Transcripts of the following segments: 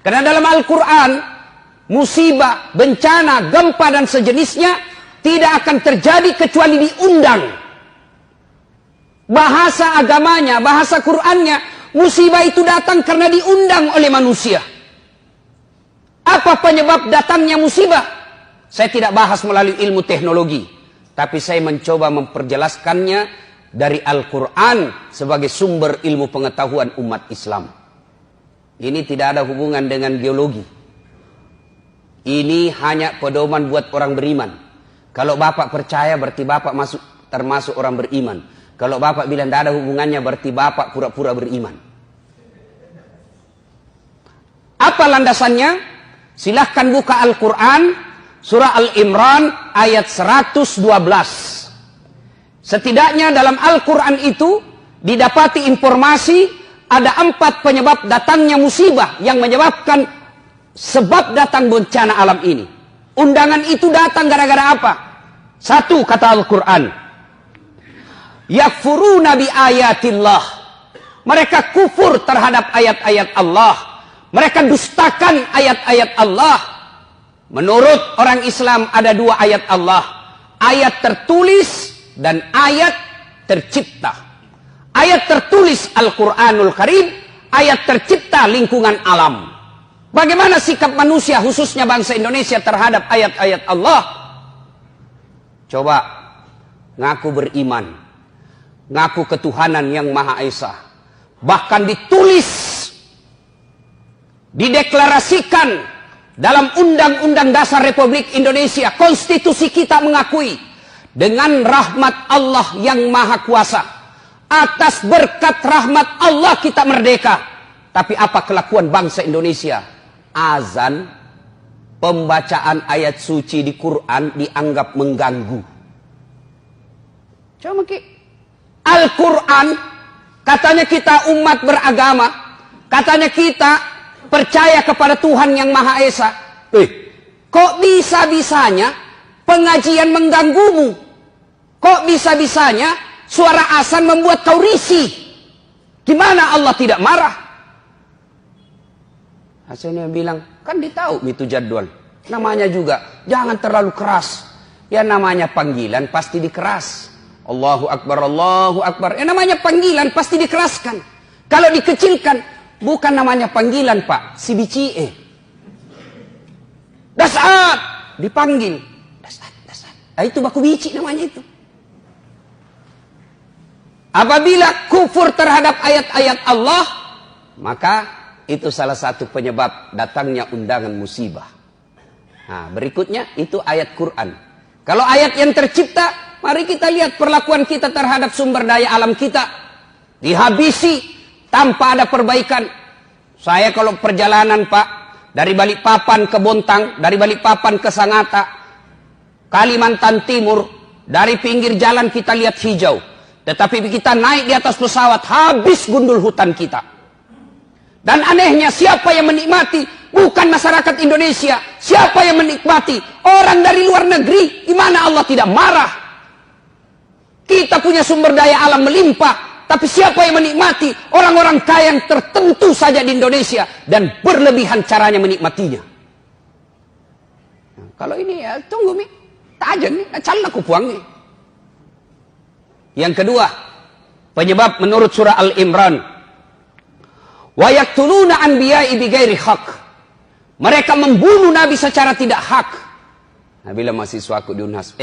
Karena dalam Al-Quran, musibah, bencana, gempa dan sejenisnya tidak akan terjadi kecuali diundang. Bahasa agamanya, bahasa Qur'annya, musibah itu datang karena diundang oleh manusia. Apa penyebab datangnya musibah? Saya tidak bahas melalui ilmu teknologi, tapi saya mencoba memperjelaskannya dari Al-Quran sebagai sumber ilmu pengetahuan umat Islam. Ini tidak ada hubungan dengan geologi. Ini hanya pedoman buat orang beriman. Kalau Bapak percaya berarti Bapak termasuk orang beriman. Kalau Bapak bilang tidak ada hubungannya berarti Bapak pura-pura beriman. Apa landasannya? Silahkan buka Al-Quran, surah Al-Imran ayat 112. Setidaknya dalam Al-Quran itu didapati informasi ada 4 penyebab datangnya musibah yang menyebabkan sebab datang bencana alam ini. Undangan itu datang gara-gara apa? 1, kata Al-Quran, yakfuruna bi ayatillah. Mereka kufur terhadap ayat-ayat Allah. Mereka dustakan ayat-ayat Allah. Menurut orang Islam ada 2 ayat Allah. Ayat tertulis dan ayat tercipta. Ayat tertulis Al-Quranul Karim, ayat tercipta lingkungan alam. Bagaimana sikap manusia khususnya bangsa Indonesia terhadap ayat-ayat Allah? Coba ngaku beriman, ngaku ketuhanan yang Maha Esa. Bahkan ditulis, dideklarasikan dalam Undang-Undang Dasar Republik Indonesia. Konstitusi kita mengakui dengan rahmat Allah yang Maha Kuasa. Atas berkat rahmat Allah kita merdeka. Tapi apa kelakuan bangsa Indonesia? Azan, pembacaan ayat suci di Quran dianggap mengganggu. Coba Al-Quran, katanya kita umat beragama, katanya kita percaya kepada Tuhan yang Maha Esa. Kok bisa-bisanya pengajian mengganggumu? Kok bisa-bisanya suara azan membuat kau risih? Gimana Allah tidak marah? Hasilnya bilang, kan ditahu itu jadwal. Namanya juga, jangan terlalu keras. Ya namanya panggilan pasti dikeras. Allahu Akbar, Allahu Akbar. Ya namanya panggilan pasti dikeraskan. Kalau dikecilkan, bukan namanya panggilan Pak, si bicie. Dasar, dipanggil. Dasar. Nah, itu baku bici namanya itu. Apabila kufur terhadap ayat-ayat Allah, maka itu salah satu penyebab datangnya undangan musibah. Nah, berikutnya itu ayat Quran. Kalau ayat yang tercipta, mari kita lihat perlakuan kita terhadap sumber daya alam kita. Dihabisi tanpa ada perbaikan. Saya kalau perjalanan Pak, dari Balikpapan ke Bontang, dari Balikpapan ke Sangatta, Kalimantan Timur, dari pinggir jalan kita lihat hijau. Tetapi kita naik di atas pesawat, habis gundul hutan kita. Dan anehnya siapa yang menikmati? Bukan masyarakat Indonesia. Siapa yang menikmati? Orang dari luar negeri. Di mana Allah tidak marah? Kita punya sumber daya alam melimpah. Tapi siapa yang menikmati? Orang-orang kaya yang tertentu saja di Indonesia. Dan berlebihan caranya menikmatinya. Nah, kalau ini ya tunggu mi. Tajan nih. Calon aku puang nih. Yang kedua. Penyebab menurut surah Al-Imran. Wa yaqtuluna anbiya'i bighairi haq. Mereka membunuh nabi secara tidak hak. Nah, bila mahasiswaku di Unhas,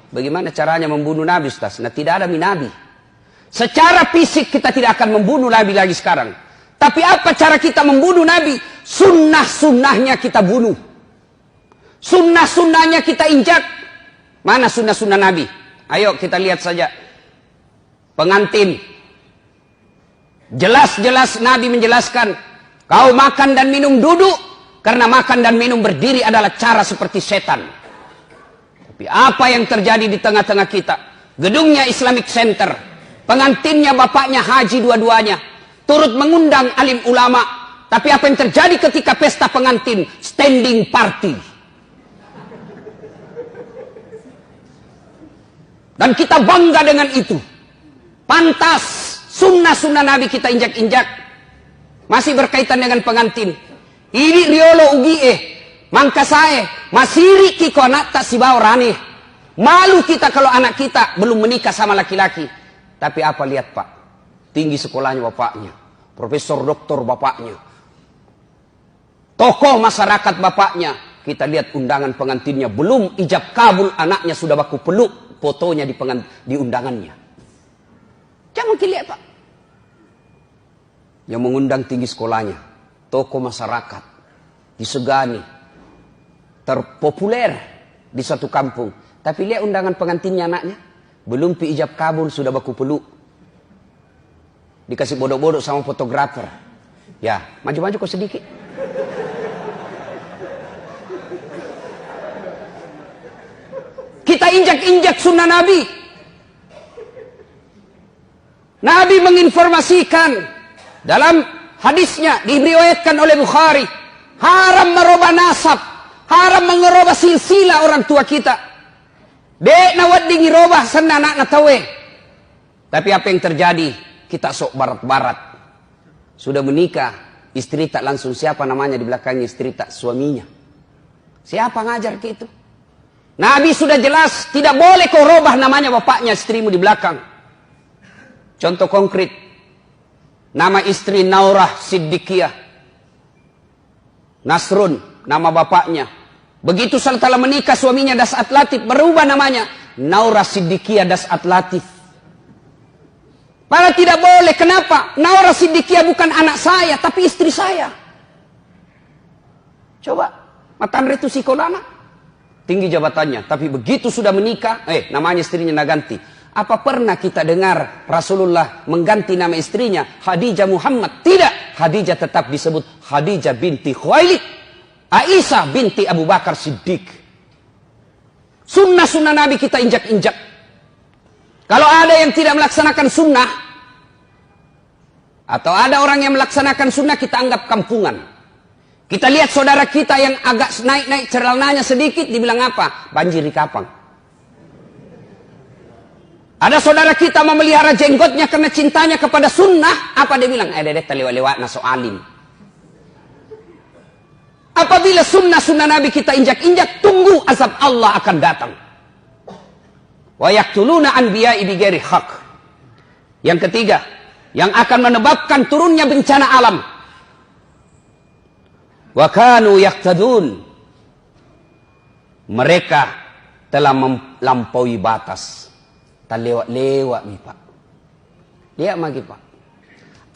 bagaimana caranya membunuh nabi Ustaz? Nah, tidak ada nabi. Secara fisik kita tidak akan membunuh nabi lagi sekarang. Tapi apa cara kita membunuh nabi? Sunnah-sunnahnya kita bunuh. Sunnah-sunnahnya kita injak. Mana sunnah-sunnah nabi? Ayo kita lihat saja. Pengantin. Jelas-jelas Nabi menjelaskan, kau makan dan minum duduk, karena makan dan minum berdiri adalah cara seperti setan. Tapi apa yang terjadi di tengah-tengah kita? Gedungnya Islamic Center, pengantinnya bapaknya haji dua-duanya, turut mengundang alim ulama. Tapi apa yang terjadi ketika pesta pengantin? Standing party. Dan kita bangga dengan itu. Pantas sunnah-sunnah Nabi kita injak-injak. Masih berkaitan dengan pengantin. Ini riolo ugi mangka saya masiri kiko anak tak si rani. Malu kita kalau anak kita belum menikah sama laki-laki. Tapi apa lihat Pak? Tinggi sekolahnya bapaknya. Profesor doktor bapaknya. Tokoh masyarakat bapaknya. Kita lihat undangan pengantinnya. Belum ijab kabul anaknya sudah baku peluk. Fotonya di undangannya. Jangan dilihat Pak. Yang mengundang tinggi sekolahnya. Tokoh masyarakat. Disegani. Terpopuler di satu kampung. Tapi lihat undangan pengantinnya anaknya. Belum pi ijab kabul sudah baku peluk. Dikasih bodoh-bodoh sama fotografer. Ya, maju-maju kok sedikit. Kita injak-injak sunnah Nabi. Nabi menginformasikan dalam hadisnya diriwayatkan oleh Bukhari. Haram merubah nasab. Haram mengerubah silsilah orang tua kita. Dek nawad dingirobah sana anak natawe. Tapi apa yang terjadi? Kita sok barat-barat. Sudah menikah, istri tak langsung siapa namanya di belakangnya, istri tak suaminya. Siapa ngajar gitu? Nabi sudah jelas, tidak boleh kau robah namanya bapaknya istrimu di belakang. Contoh konkret. Nama istri Naurah Siddiqiyah. Nasrun, nama bapaknya. Begitu setelah menikah suaminya Das'at Latif, berubah namanya. Naurah Siddiqiyah Das'at Latif. Padahal tidak boleh. Kenapa? Naurah Siddiqiyah bukan anak saya, tapi istri saya. Coba, Matan itu Sikolana. Tinggi jabatannya. Tapi begitu sudah menikah, namanya istrinya naganti. Apa pernah kita dengar Rasulullah mengganti nama istrinya Khadijah Muhammad? Tidak. Khadijah tetap disebut Khadijah binti Khuwailid. Aisyah binti Abu Bakar Siddiq. Sunnah-sunnah Nabi kita injak-injak. Kalau ada yang tidak melaksanakan sunnah, atau ada orang yang melaksanakan sunnah, kita anggap kampungan. Kita lihat saudara kita yang agak naik-naik celananya sedikit, dibilang apa? Banjir di kapang. Ada saudara kita memelihara jenggotnya karena cintanya kepada sunnah, apa dia bilang? Dedek lewat-lewat naso alim. Apabila sunnah-sunnah Nabi kita injak-injak, tunggu azab Allah akan datang. Wa yaqtuluna anbiya'i bighairi haq. Yang ketiga, yang akan menyebabkan turunnya bencana alam. Wa kanu yaqtadun. Mereka telah melampaui batas. Tak lewat-lewat nih Pak. Lihat lagi Pak.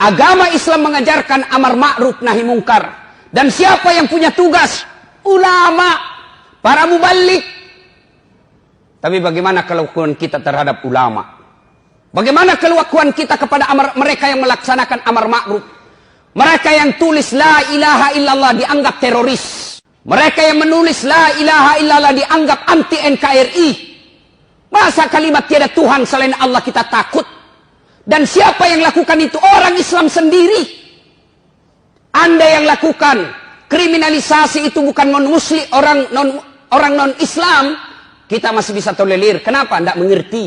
Agama Islam mengajarkan amar ma'ruf nahi mungkar. Dan siapa yang punya tugas? Ulama, para mubalik. Tapi bagaimana kelakuan kita terhadap ulama? Bagaimana kelakuan kita kepada mereka yang melaksanakan amar ma'ruf? Mereka yang tulis la ilaha illallah dianggap teroris. Mereka yang menulis la ilaha illallah dianggap anti NKRI. Masa kalimat tiada Tuhan selain Allah kita takut? Dan siapa yang lakukan itu? Orang Islam sendiri. Anda yang lakukan kriminalisasi itu bukan non-muslim, orang non-Islam, kita masih bisa tolerir. Kenapa? Tidak mengerti.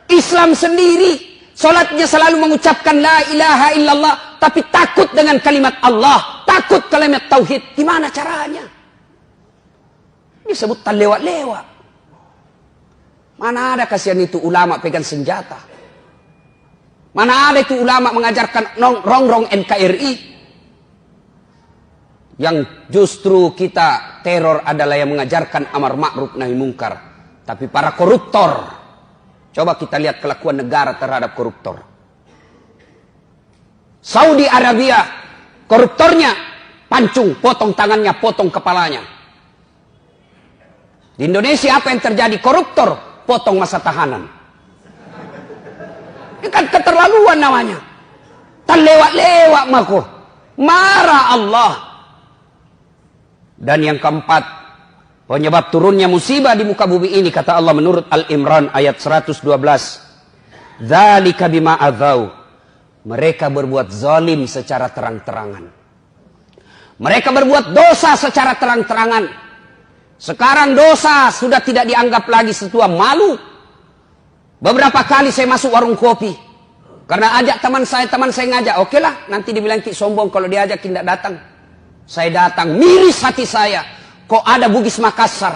Islam sendiri, solatnya selalu mengucapkan la ilaha illallah, tapi takut dengan kalimat Allah, takut kalimat tauhid. Gimana caranya? Disebut tak lewat-lewat. Mana ada kasihan itu ulama pegang senjata? Mana ada itu ulama mengajarkan rongrong NKRI? Yang justru kita teror adalah yang mengajarkan amar ma'ruf nahi mungkar. Tapi para koruptor. Coba kita lihat kelakuan negara terhadap koruptor. Saudi Arabia, koruptornya pancung, potong tangannya, potong kepalanya. Di Indonesia apa yang terjadi? Koruptor, potong masa tahanan. Ini kan keterlaluan namanya. Tak lewat-lewat maku. Marah Allah. Dan yang keempat, penyebab turunnya musibah di muka bumi ini, kata Allah menurut Al-Imran ayat 112. Dzalika bima adzau. Mereka berbuat zalim secara terang-terangan. Mereka berbuat dosa secara terang-terangan. Sekarang dosa sudah tidak dianggap lagi sesuatu malu. Beberapa kali saya masuk warung kopi. Karena ajak teman saya ngajak. Oke lah, nanti dibilang ki sombong kalau diajak tidak datang. Saya datang, miris hati saya. Kok ada Bugis Makassar,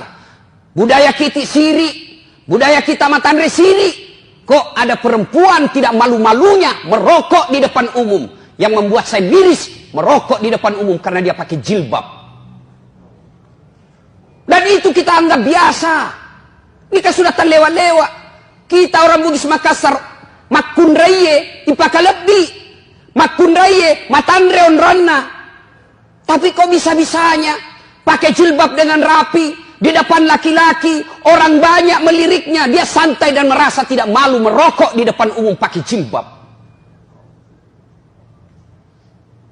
budaya kita siri, budaya kita Matandre siri. Kok ada perempuan tidak malu-malunya merokok di depan umum. Yang membuat saya miris, merokok di depan umum karena dia pakai jilbab. Dan itu kita anggap biasa. Ini kan sudah terlewat-lewat. Kita orang Bugis Makassar, makundraye, ipaka lebih. Makundraye, Matandre onronna. Tapi kok bisa-bisanya pakai jilbab dengan rapi di depan laki-laki, orang banyak meliriknya, dia santai dan merasa tidak malu merokok di depan umum pakai jilbab.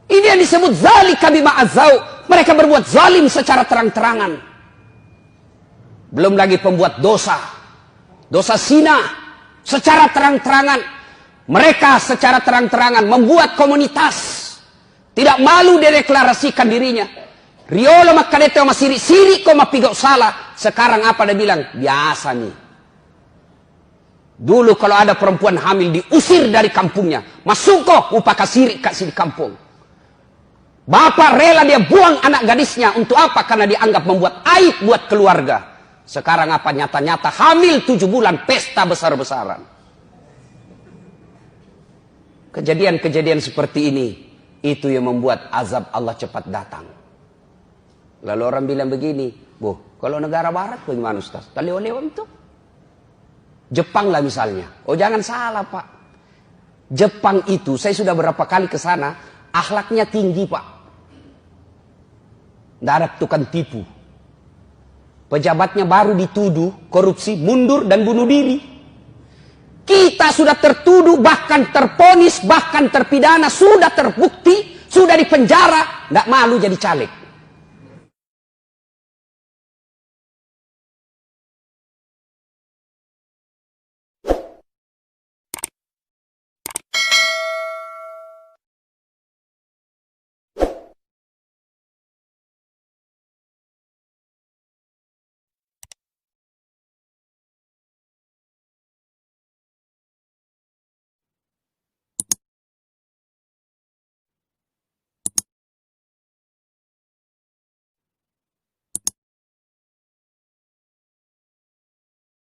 Ini yang disebut zalika bima azau. Mereka berbuat zalim secara terang-terangan. Belum lagi pembuat dosa. Dosa zina secara terang-terangan. Mereka secara terang-terangan membuat komunitas. Tidak malu deklarasikan dirinya. Riolo makadete sama siri-siri kok mapigau salah. Sekarang apa dia bilang? Biasa nih. Dulu kalau ada perempuan hamil diusir dari kampungnya. Masuk kok upaka siri kasih di kampung. Bapak rela dia buang anak gadisnya. Untuk apa? Karena dianggap membuat aib buat keluarga. Sekarang apa? Nyata-nyata hamil 7 bulan. Pesta besar-besaran. Kejadian-kejadian seperti ini. Itu yang membuat azab Allah cepat datang. Lalu orang bilang begini. Kalau negara barat bagaimana Ustaz? Lewat-lewat itu. Jepang lah misalnya. Oh jangan salah Pak. Jepang itu saya sudah berapa kali ke sana. Akhlaknya tinggi Pak. Tidak ada tukang tipu. Pejabatnya baru dituduh korupsi, mundur dan bunuh diri. Kita sudah tertuduh, bahkan terponis, bahkan terpidana, sudah terbukti, sudah dipenjara, tidak malu jadi caleg.